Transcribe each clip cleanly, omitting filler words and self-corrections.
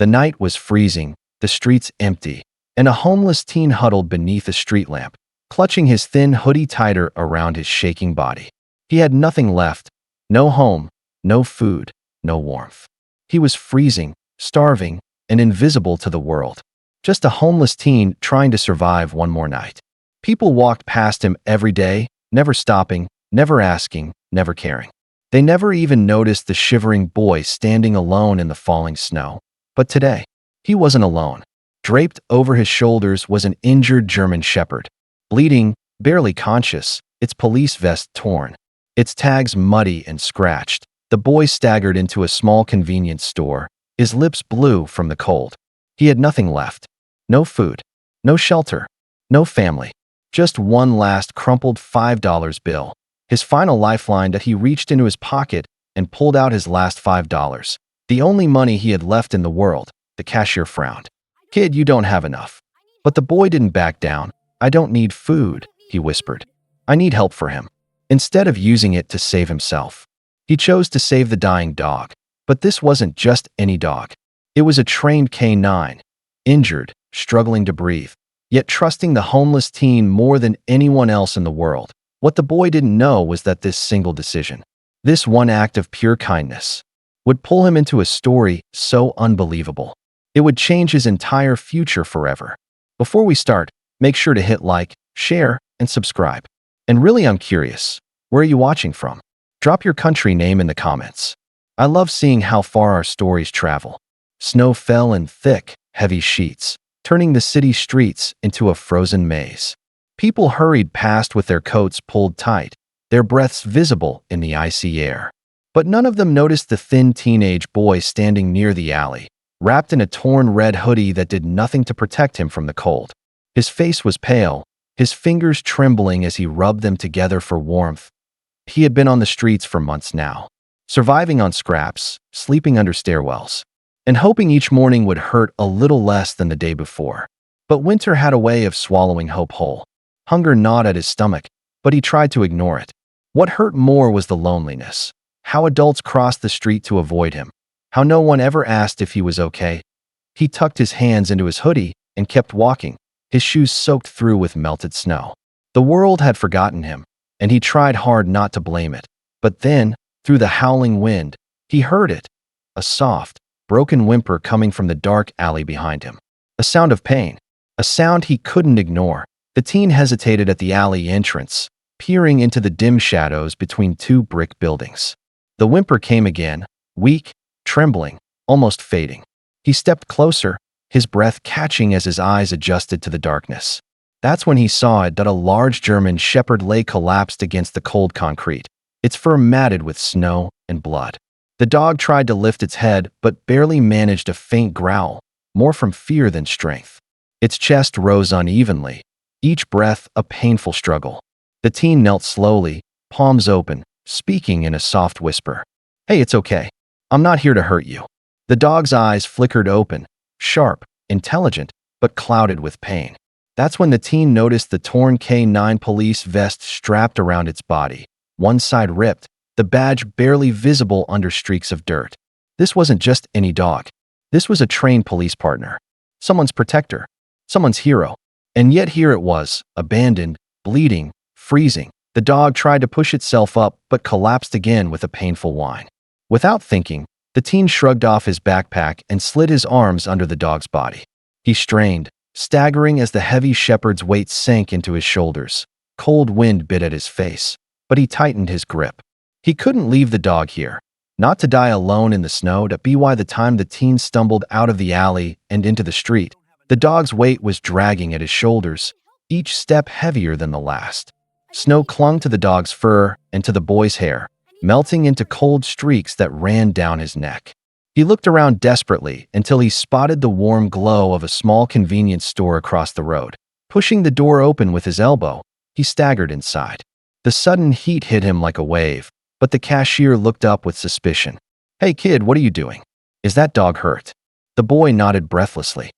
The night was freezing, the streets empty, and a homeless teen huddled beneath a street lamp, clutching his thin hoodie tighter around his shaking body. He had nothing left, no home, no food, no warmth. He was freezing, starving, and invisible to the world. Just a homeless teen trying to survive one more night. People walked past him every day, never stopping, never asking, never caring. They never even noticed the shivering boy standing alone in the falling snow. But today, he wasn't alone. Draped over his shoulders was an injured German shepherd. Bleeding, barely conscious, its police vest torn, its tags muddy and scratched. The boy staggered into a small convenience store, his lips blue from the cold. He had nothing left. No food, no shelter, no family. Just one last crumpled $5 bill, his final lifeline that he reached into his pocket and pulled out his last $5. The only money he had left in the world. The cashier frowned. "Kid, you don't have enough." But the boy didn't back down. "I don't need food," he whispered. "I need help for him." Instead of using it to save himself, he chose to save the dying dog. But this wasn't just any dog. It was a trained K9, injured, struggling to breathe, yet trusting the homeless teen more than anyone else in the world. What the boy didn't know was that this single decision, this one act of pure kindness, would pull him into a story so unbelievable. It would change his entire future forever. Before we start, make sure to hit like, share, and subscribe. And really, I'm curious, where are you watching from? Drop your country name in the comments. I love seeing how far our stories travel. Snow fell in thick, heavy sheets, turning the city streets into a frozen maze. People hurried past with their coats pulled tight, their breaths visible in the icy air. But none of them noticed the thin teenage boy standing near the alley, wrapped in a torn red hoodie that did nothing to protect him from the cold. His face was pale, his fingers trembling as he rubbed them together for warmth. He had been on the streets for months now, surviving on scraps, sleeping under stairwells, and hoping each morning would hurt a little less than the day before. But winter had a way of swallowing hope whole. Hunger gnawed at his stomach, but he tried to ignore it. What hurt more was the loneliness. How adults crossed the street to avoid him. How no one ever asked if he was okay. He tucked his hands into his hoodie and kept walking, his shoes soaked through with melted snow. The world had forgotten him, and he tried hard not to blame it. But then, through the howling wind, he heard it. A soft, broken whimper coming from the dark alley behind him. A sound of pain. A sound he couldn't ignore. The teen hesitated at the alley entrance, peering into the dim shadows between two brick buildings. The whimper came again, weak, trembling, almost fading. He stepped closer, his breath catching as his eyes adjusted to the darkness. That's when he saw it that a large German shepherd lay collapsed against the cold concrete, its fur matted with snow and blood. The dog tried to lift its head but barely managed a faint growl, more from fear than strength. Its chest rose unevenly, each breath a painful struggle. The teen knelt slowly, palms open, speaking in a soft whisper. "Hey, it's okay. I'm not here to hurt you." The dog's eyes flickered open, sharp, intelligent, but clouded with pain. That's when the teen noticed the torn K9 police vest strapped around its body, one side ripped, the badge barely visible under streaks of dirt. This wasn't just any dog. This was a trained police partner. Someone's protector. Someone's hero. And yet here it was, abandoned, bleeding, freezing. The dog tried to push itself up but collapsed again with a painful whine. Without thinking, the teen shrugged off his backpack and slid his arms under the dog's body. He strained, staggering as the heavy shepherd's weight sank into his shoulders. Cold wind bit at his face, but he tightened his grip. He couldn't leave the dog here, not to die alone in the snow. By the time the teen stumbled out of the alley and into the street, the dog's weight was dragging at his shoulders, each step heavier than the last. Snow clung to the dog's fur and to the boy's hair, melting into cold streaks that ran down his neck. He looked around desperately until he spotted the warm glow of a small convenience store across the road. Pushing the door open with his elbow, he staggered inside. The sudden heat hit him like a wave, but the cashier looked up with suspicion. "Hey kid, what are you doing? Is that dog hurt?" The boy nodded breathlessly.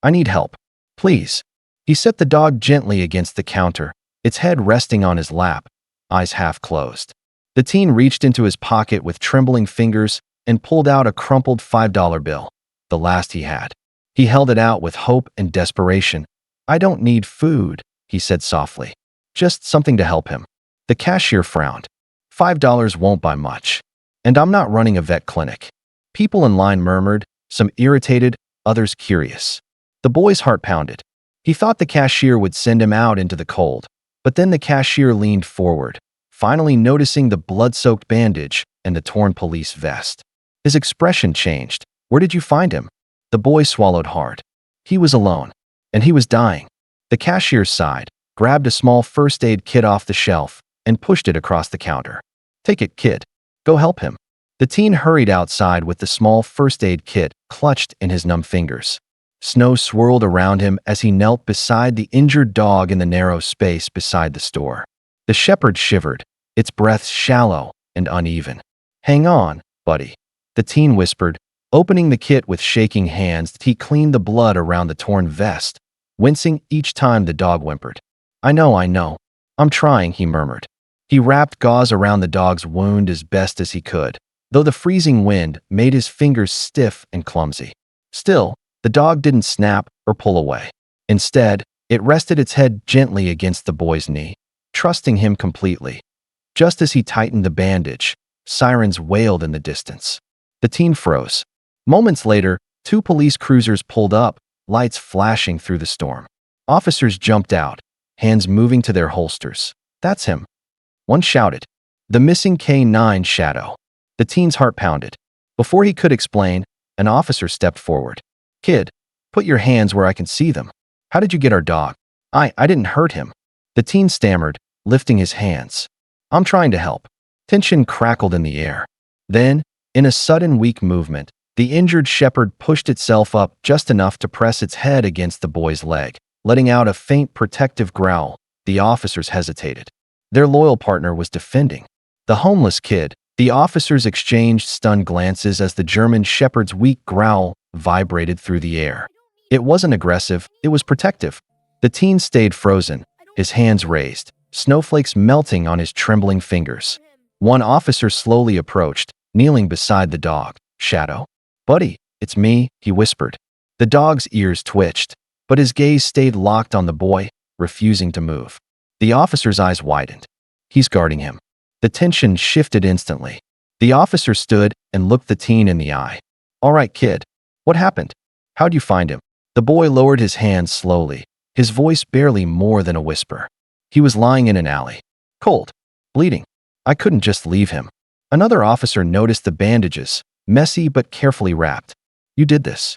I need help. Please." He set the dog gently against the counter, its head resting on his lap, eyes half closed. The teen reached into his pocket with trembling fingers and pulled out a crumpled $5 bill. the last he had. He held it out with hope and desperation. "I don't need food," he said softly. "Just something to help him." The cashier frowned. $5 won't buy much. And I'm not running a vet clinic. People in line murmured, some irritated, others curious. The boy's heart pounded. He thought the cashier would send him out into the cold, but then the cashier leaned forward, finally noticing the blood-soaked bandage and the torn police vest. His expression changed. "Where did you find him?" The boy swallowed hard. He was alone, and he was dying. The cashier sighed, grabbed a small first aid kit off the shelf, and pushed it across the counter. "Take it, kid. Go help him." The teen hurried outside with the small first aid kit clutched in his numb fingers. Snow swirled around him as he knelt beside the injured dog in the narrow space beside the store. The shepherd shivered, its breath shallow and uneven. "Hang on, buddy," the teen whispered. Opening the kit with shaking hands, he cleaned the blood around the torn vest, wincing each time the dog whimpered. I know. I'm trying," he murmured. He wrapped gauze around the dog's wound as best as he could, though the freezing wind made his fingers stiff and clumsy. Still, the dog didn't snap or pull away. Instead, it rested its head gently against the boy's knee, trusting him completely. Just as he tightened the bandage, sirens wailed in the distance. The teen froze. Moments later, 2 police cruisers pulled up, lights flashing through the storm. Officers jumped out, hands moving to their holsters. "That's him," one shouted. "The missing K9 Shadow." The teen's heart pounded. Before he could explain, an officer stepped forward. "Kid, put your hands where I can see them. How did you get our dog?" I didn't hurt him." The teen stammered, lifting his hands. "I'm trying to help." Tension crackled in the air. Then, in a sudden weak movement, the injured shepherd pushed itself up just enough to press its head against the boy's leg, letting out a faint protective growl. The officers hesitated. Their loyal partner was defending the homeless kid. The officers exchanged stunned glances as the German shepherd's weak growl vibrated through the air. It wasn't aggressive, it was protective. The teen stayed frozen, his hands raised, snowflakes melting on his trembling fingers. One officer slowly approached, kneeling beside the dog. "Shadow?" "Buddy, it's me," he whispered. The dog's ears twitched, but his gaze stayed locked on the boy, refusing to move. The officer's eyes widened. He's guarding him. The tension shifted instantly. The officer stood and looked the teen in the eye. "All right, kid. What happened? How'd you find him?" The boy lowered his hands slowly, his voice barely more than a whisper. "He was lying in an alley. Cold. Bleeding. I couldn't just leave him." Another officer noticed the bandages, messy but carefully wrapped. "You did this?"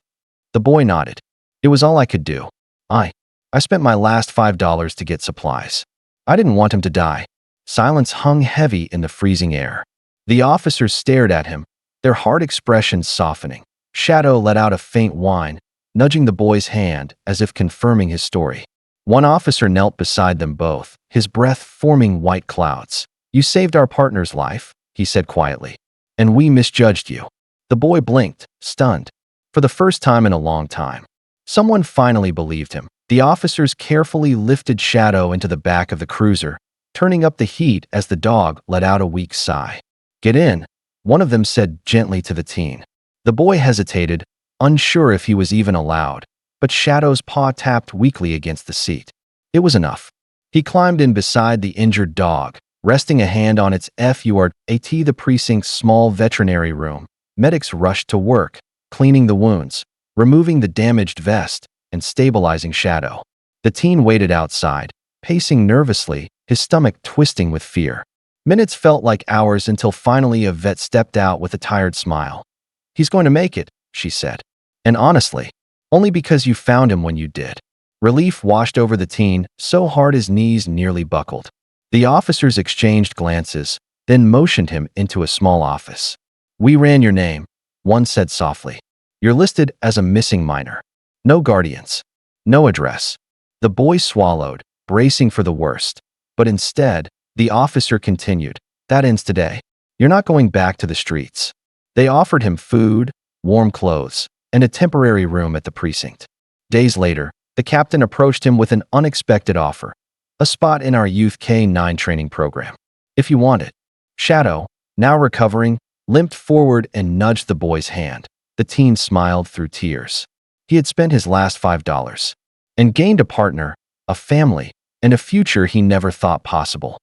The boy nodded. "It was all I could do. I spent my last $5 to get supplies. I didn't want him to die." Silence hung heavy in the freezing air. The officers stared at him, their hard expressions softening. Shadow let out a faint whine, nudging the boy's hand as if confirming his story. One officer knelt beside them both, his breath forming white clouds. "You saved our partner's life," he said quietly. "And we misjudged you." The boy blinked, stunned. For the first time in a long time, someone finally believed him. The officers carefully lifted Shadow into the back of the cruiser, turning up the heat as the dog let out a weak sigh. "Get in," one of them said gently to the teen. The boy hesitated, unsure if he was even allowed, but Shadow's paw tapped weakly against the seat. It was enough. He climbed in beside the injured dog, resting a hand on its FURT. The precinct's small veterinary room. Medics rushed to work, cleaning the wounds, removing the damaged vest, and stabilizing Shadow. The teen waited outside, pacing nervously, his stomach twisting with fear. Minutes felt like hours until finally a vet stepped out with a tired smile. "He's going to make it," she said. "And honestly, only because you found him when you did." Relief washed over the teen, so hard his knees nearly buckled. The officers exchanged glances, then motioned him into a small office. "We ran your name," one said softly. "You're listed as a missing minor. No guardians. No address." The boy swallowed, bracing for the worst. But instead, the officer continued. "That ends today. You're not going back to the streets." They offered him food, warm clothes, and a temporary room at the precinct. Days later, the captain approached him with an unexpected offer. "A spot in our Youth K9 training program, if you want it." Shadow, now recovering, limped forward and nudged the boy's hand. The teen smiled through tears. He had spent his last $5 and gained a partner, a family, and a future he never thought possible.